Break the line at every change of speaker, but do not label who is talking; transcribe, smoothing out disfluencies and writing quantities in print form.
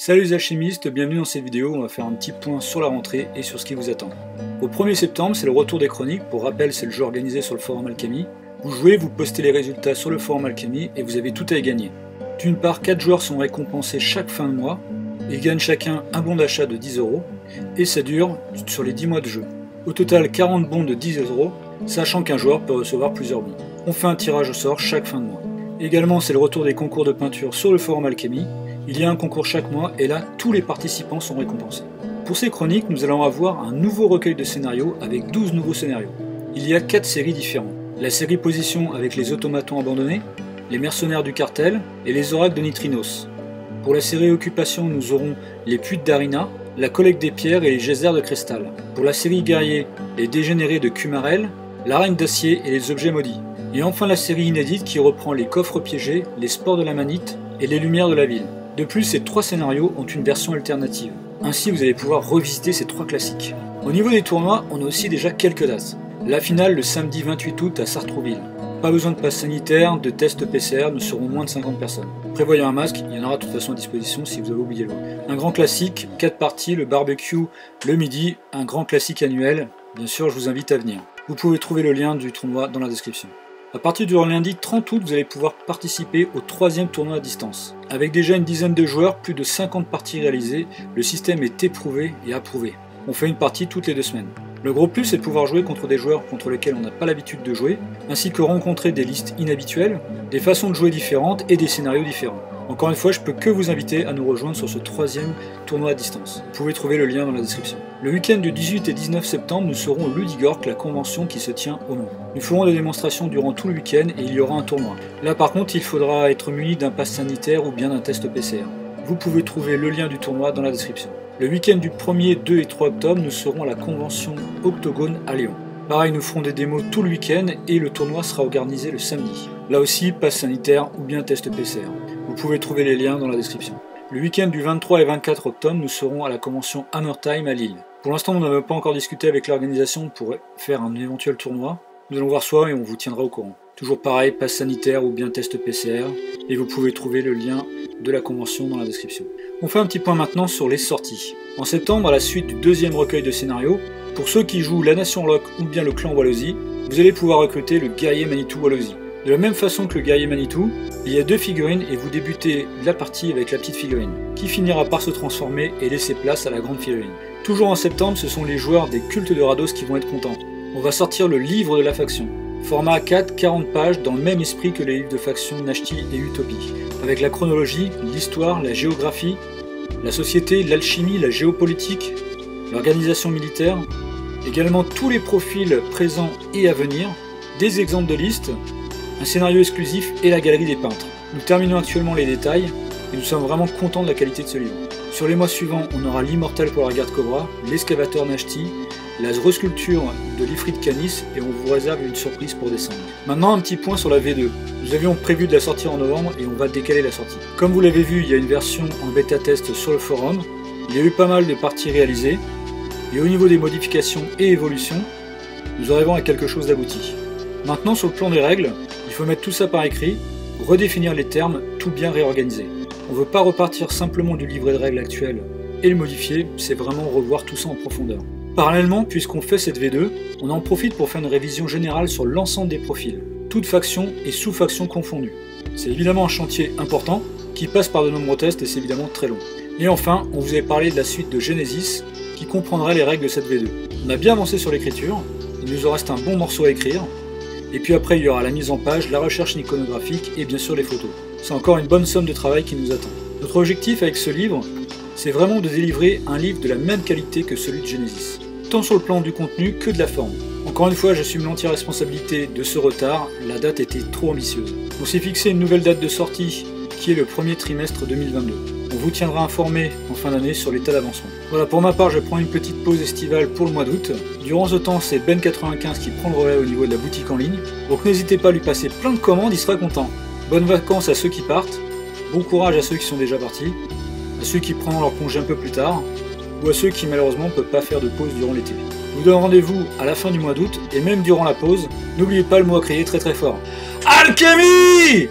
Salut les alchimistes, bienvenue dans cette vidéo où on va faire un petit point sur la rentrée et sur ce qui vous attend. Au 1er septembre, c'est le retour des chroniques, pour rappel c'est le jeu organisé sur le forum Alchemy. Vous jouez, vous postez les résultats sur le forum Alchemy et vous avez tout à y gagner. D'une part, 4 joueurs sont récompensés chaque fin de mois, ils gagnent chacun un bon d'achat de 10 € et ça dure sur les 10 mois de jeu. Au total 40 bons de 10 €, sachant qu'un joueur peut recevoir plusieurs bons. On fait un tirage au sort chaque fin de mois. Également, c'est le retour des concours de peinture sur le forum Alchemy. Il y a un concours chaque mois et là, tous les participants sont récompensés. Pour ces chroniques, nous allons avoir un nouveau recueil de scénarios avec 12 nouveaux scénarios. Il y a 4 séries différentes. La série Position avec les automatons abandonnés, les mercenaires du cartel et les oracles de Nitrinos. Pour la série Occupation, nous aurons les puits de Darina, la collecte des pierres et les geysers de cristal. Pour la série Guerrier, les dégénérés de Kumarel, l'arène d'acier et les objets maudits. Et enfin la série inédite qui reprend les coffres piégés, les sports de la manite et les lumières de la ville. De plus, ces 3 scénarios ont une version alternative. Ainsi, vous allez pouvoir revisiter ces 3 classiques. Au niveau des tournois, on a aussi déjà quelques dates. La finale le samedi 28 août à Sartrouville. Pas besoin de passe sanitaire, de test PCR, nous serons moins de 50 personnes. Prévoyez un masque, il y en aura de toute façon à disposition si vous avez oublié le vôtre. Un grand classique, 4 parties, le barbecue le midi, un grand classique annuel. Bien sûr, je vous invite à venir. Vous pouvez trouver le lien du tournoi dans la description. A partir du lundi 30 août, vous allez pouvoir participer au 3e tournoi à distance. Avec déjà une dizaine de joueurs, plus de 50 parties réalisées, le système est éprouvé et approuvé. On fait une partie toutes les 2 semaines. Le gros plus, c'est de pouvoir jouer contre des joueurs contre lesquels on n'a pas l'habitude de jouer, ainsi que rencontrer des listes inhabituelles, des façons de jouer différentes et des scénarios différents. Encore une fois, je peux que vous inviter à nous rejoindre sur ce 3e tournoi à distance. Vous pouvez trouver le lien dans la description. Le week-end du 18 et 19 septembre, nous serons au Ludigork, la convention qui se tient au Mans. Nous ferons des démonstrations durant tout le week-end et il y aura un tournoi. Là par contre, il faudra être muni d'un pass sanitaire ou bien d'un test PCR. Vous pouvez trouver le lien du tournoi dans la description. Le week-end du 1er, 2 et 3 octobre, nous serons à la convention Octogone à Lyon. Pareil, nous ferons des démos tout le week-end et le tournoi sera organisé le samedi. Là aussi, pass sanitaire ou bien test PCR. Vous pouvez trouver les liens dans la description. Le week-end du 23 et 24 octobre, nous serons à la convention Hammer Time à Lille. Pour l'instant, on n'avait pas encore discuté avec l'organisation pour faire un éventuel tournoi. Nous allons voir ça et on vous tiendra au courant. Toujours pareil, pass sanitaire ou bien test PCR. Et vous pouvez trouver le lien de la convention dans la description. On fait un petit point maintenant sur les sorties. En septembre, à la suite du 2e recueil de scénarios, pour ceux qui jouent la Nation Lock ou bien le clan Wallosie, vous allez pouvoir recruter le guerrier Manitou Wallosie. De la même façon que le guerrier Manitou, il y a 2 figurines et vous débutez la partie avec la petite figurine, qui finira par se transformer et laisser place à la grande figurine. Toujours en septembre, ce sont les joueurs des cultes de Rados qui vont être contents. On va sortir le livre de la faction. Format A4, 40 pages, dans le même esprit que les livres de faction Nashti et Utopie. Avec la chronologie, l'histoire, la géographie, la société, l'alchimie, la géopolitique, l'organisation militaire, également tous les profils présents et à venir, des exemples de listes, un scénario exclusif et la galerie des peintres. Nous terminons actuellement les détails et nous sommes vraiment contents de la qualité de ce livre. Sur les mois suivants, on aura l'immortel pour la garde Cobra, l'excavateur Nashti, la resculpture de l'Ifrit Canis et on vous réserve une surprise pour décembre. Maintenant un petit point sur la V2. Nous avions prévu de la sortir en novembre et on va décaler la sortie. Comme vous l'avez vu, il y a une version en bêta test sur le forum. Il y a eu pas mal de parties réalisées. Et au niveau des modifications et évolutions, nous arrivons à quelque chose d'abouti. Maintenant sur le plan des règles, il faut mettre tout ça par écrit, redéfinir les termes, tout bien réorganiser. On ne veut pas repartir simplement du livret de règles actuel et le modifier, c'est vraiment revoir tout ça en profondeur. Parallèlement, puisqu'on fait cette V2, on en profite pour faire une révision générale sur l'ensemble des profils, toutes factions et sous-factions confondues. C'est évidemment un chantier important, qui passe par de nombreux tests et c'est évidemment très long. Et enfin, on vous avait parlé de la suite de Genesis, qui comprendra les règles de cette V2. On a bien avancé sur l'écriture, il nous en reste un bon morceau à écrire, et puis après il y aura la mise en page, la recherche iconographique et bien sûr les photos. C'est encore une bonne somme de travail qui nous attend. Notre objectif avec ce livre, c'est vraiment de délivrer un livre de la même qualité que celui de Genesis, tant sur le plan du contenu que de la forme. Encore une fois, j'assume l'entière responsabilité de ce retard, la date était trop ambitieuse. On s'est fixé une nouvelle date de sortie, qui est le 1er trimestre 2022. On vous tiendra informé en fin d'année sur l'état d'avancement. Voilà, pour ma part, je prends une petite pause estivale pour le mois d'août. Durant ce temps, c'est Ben95 qui prend le relais au niveau de la boutique en ligne. Donc n'hésitez pas à lui passer plein de commandes, il sera content. Bonnes vacances à ceux qui partent, bon courage à ceux qui sont déjà partis, à ceux qui prendront leur congé un peu plus tard, ou à ceux qui malheureusement ne peuvent pas faire de pause durant l'été. Je vous donne rendez-vous à la fin du mois d'août, et même durant la pause, n'oubliez pas le mot à crier très très fort. Alchemy!